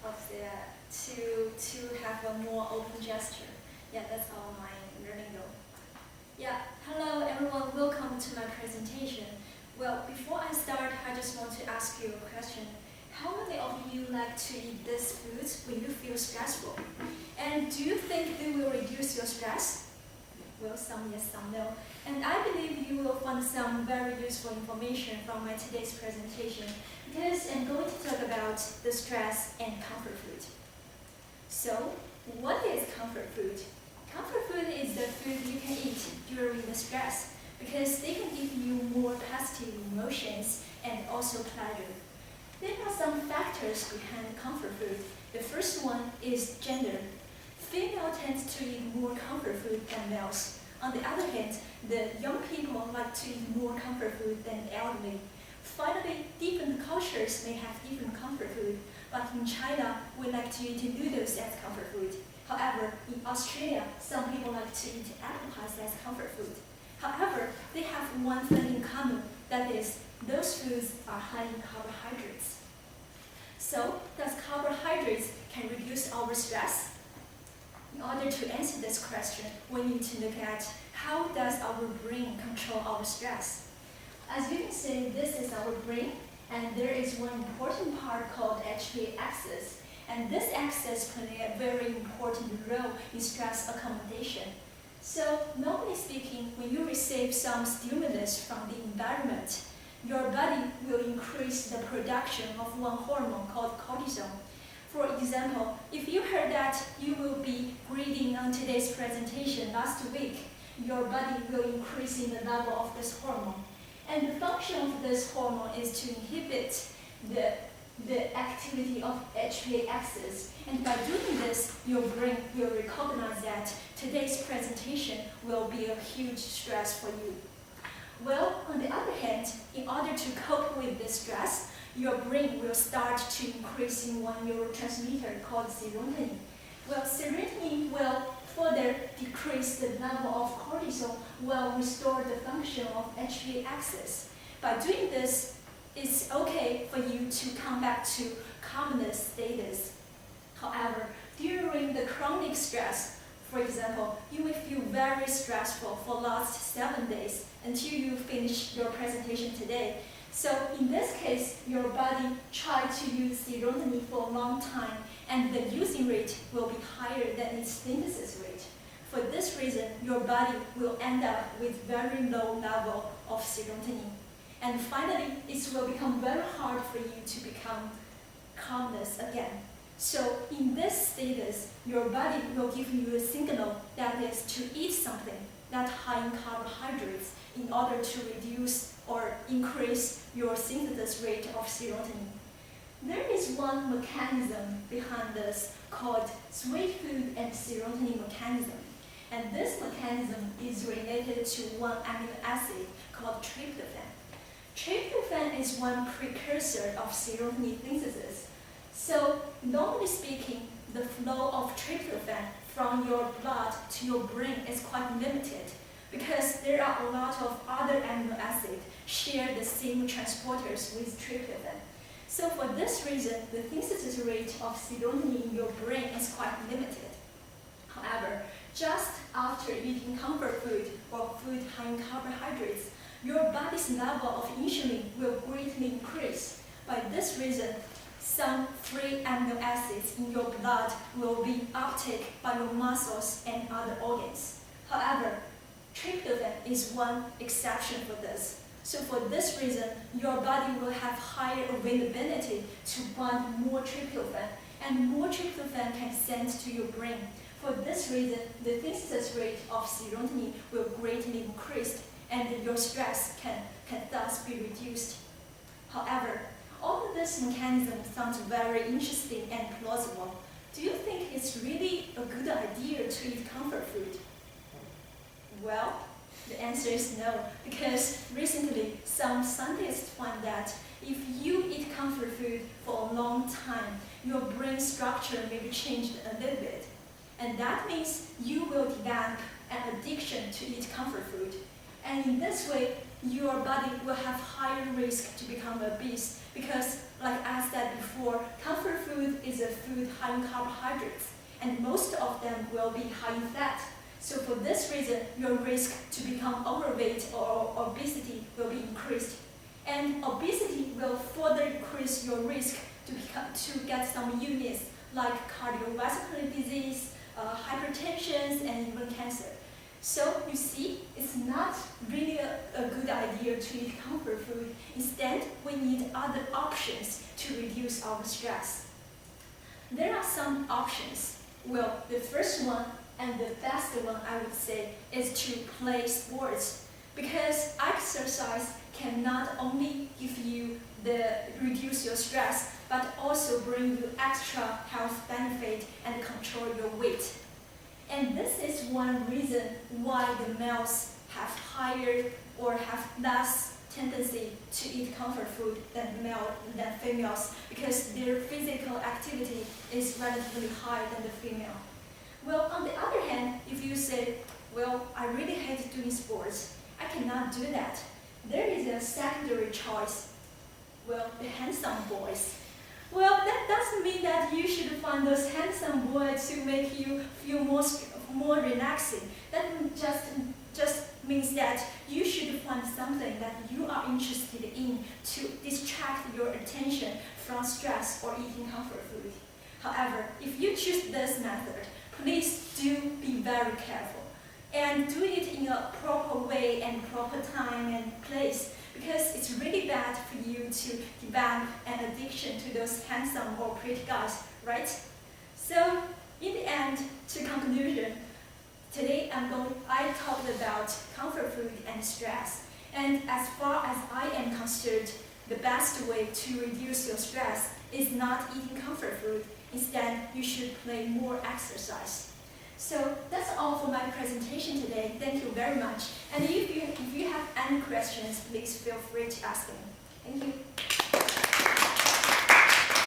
what's that, to have a more open gesture. Yeah, that's all my learning goal. Yeah, hello everyone, welcome to my presentation. Well, before I start, I just want to ask you a question. How many of you like to eat these foods when you feel stressful? And do you think they will reduce your stress? Well, some yes, some no. And I believe you will find some very useful information from my today's presentation because I'm going to talk about the stress and comfort food. So, what is comfort food? Comfort food is the food you can eat during the stress because they can give you more positive emotions and also pleasure. There are some factors behind comfort food. The first one is gender. Female tends to eat more comfort food than males. On the other hand, the young people like to eat more comfort food than elderly. Finally, different cultures may have different comfort food, but in China, we like to eat noodles as comfort food. However, in Australia, some people like to eat apple pies as comfort food. However, they have one thing in common, that is, those foods are high in carbohydrates. So, does carbohydrates can reduce our stress? In order to answer this question, we need to look at how does our brain control our stress. As you can see, this is our brain, and there is one important part called HPA axis. And this axis plays a very important role in stress accommodation. So, normally speaking, when you receive some stimulus from the environment, your body will increase the production of one hormone called cortisol. For example, if you heard that you will be grading on today's presentation last week, your body will increase in the level of this hormone. And the function of this hormone is to inhibit the activity of HPA axis. And by doing this, your brain will recognize that today's presentation will be a huge stress for you. Well, on the other hand, in order to cope with this stress, your brain will start to increase in one neurotransmitter called serotonin. Well, serotonin will further decrease the level of cortisol while restore the function of HPA axis. By doing this, it's okay for you to come back to calmness status. However, during the chronic stress, for example, you will feel very stressful for the last 7 days until you finish your presentation today. So in this case, your body tried to use serotonin for a long time, and the using rate will be higher than its synthesis rate. For this reason, your body will end up with very low level of serotonin. And finally, it will become very hard for you to become calmness again. So in this status, your body will give you a signal that is to eat something that high in carbohydrates in order to reduce or increase your synthesis rate of serotonin. There is one mechanism behind this called sweet food and serotonin mechanism. And this mechanism is related to one amino acid called tryptophan. Tryptophan is one precursor of serotonin synthesis. So, normally speaking, the flow of tryptophan from your blood to your brain is quite limited because there are a lot of other amino acids share the same transporters with tryptophan. So for this reason, the synthesis rate of serotonin in your brain is quite limited. However, just after eating comfort food or food high in carbohydrates, your body's level of insulin will greatly increase. By this reason, some free amino acids in your blood will be uptaken by your muscles and other organs. However, tryptophan is one exception for this. So for this reason, your body will have higher availability to bind more tryptophan, and more tryptophan can send to your brain. For this reason, the synthesis rate of serotonin will greatly increase, and your stress can thus be reduced. However, all of this mechanism sounds very interesting and plausible. Do you think it's really a good idea to eat comfort food? Well, the answer is no, because recently some scientists find that if you eat comfort food for a long time, your brain structure may be changed a little bit. And that means you will develop an addiction to eat comfort food. And in this way, your body will have higher risk to become obese because like I said before, comfort food is a food high in carbohydrates, and most of them will be high in fat. So for this reason, your risk to become overweight or obesity will be increased. And obesity will further increase your risk to get some illness like cardiovascular disease, hypertension, and even cancer. So you see, it's not really a good idea to eat comfort food. Instead, we need other options to reduce our stress. There are some options. Well, the first one and the best one, I would say, is to play sports, because exercise can not only give you reduce your stress, but also bring you extra health benefit and control your weight. And this is one reason why the males have higher or have less tendency to eat comfort food than females, because their physical activity is relatively higher than the female. Well, on the other hand, if you say, well, I really hate doing sports, I cannot do that, there is a secondary choice. Well, the handsome boys. Well, that doesn't mean that you should find those handsome boys to make you feel more relaxing. That just means that you should find something that you are interested in to distract your attention from stress or eating comfort food. However, if you choose this method, please do be very careful and do it in a proper way and proper time and place, because it's really bad for you to develop an addiction to those handsome or pretty guys, right? So, in the end, to conclusion, today I talked about comfort food and stress. And as far as I am concerned, the best way to reduce your stress is not eating comfort food. Instead, you should play more exercise. So that's all for my presentation today. Thank you very much. And if you have any questions, please feel free to ask me. Thank you.